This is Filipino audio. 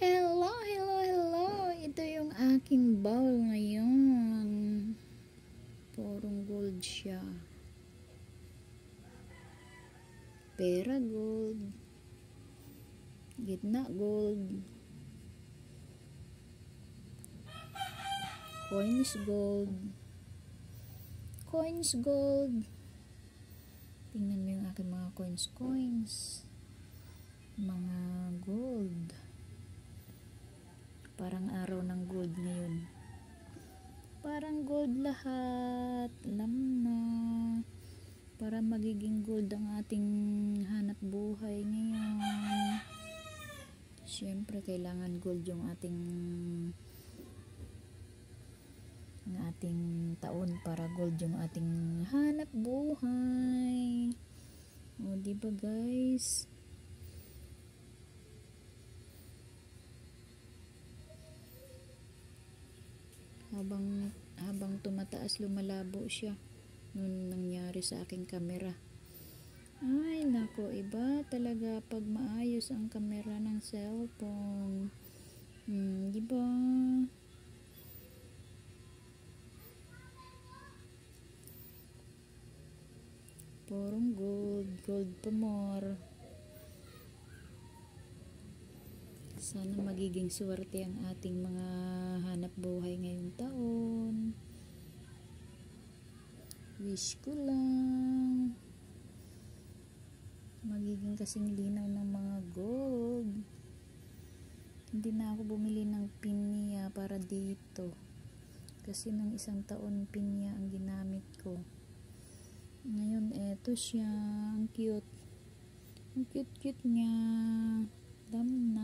Hello, hello, hello. Ito yung aking bowl ngayon. Purong gold siya. Pera gold. Gitna gold. Coins gold. Coins gold. Tingnan mo yung aking mga coins. Mga gold. Parang araw ng gold ngayon. Parang gold lahat. Alam na. Para magiging gold ang ating hanap buhay ngayon. Siyempre, kailangan gold yung ating taon para gold yung ating hanap buhay. O, diba guys? Habang tumataas, lumalabo siya nung nangyari sa aking kamera. Ay nako, iba talaga pag maayos ang kamera ng cellphone. Diba? Purong gold pa more. Sana magiging swerte ang ating mga hanap buhay ngayong taon. Wish ko lang magiging kasing linaw ng mga gold. Hindi na ako bumili ng pinya para dito. Kasi nung isang taon pinya ang ginamit ko. Ngayon eto siya. Ang cute. Ang cute niya. Alam na.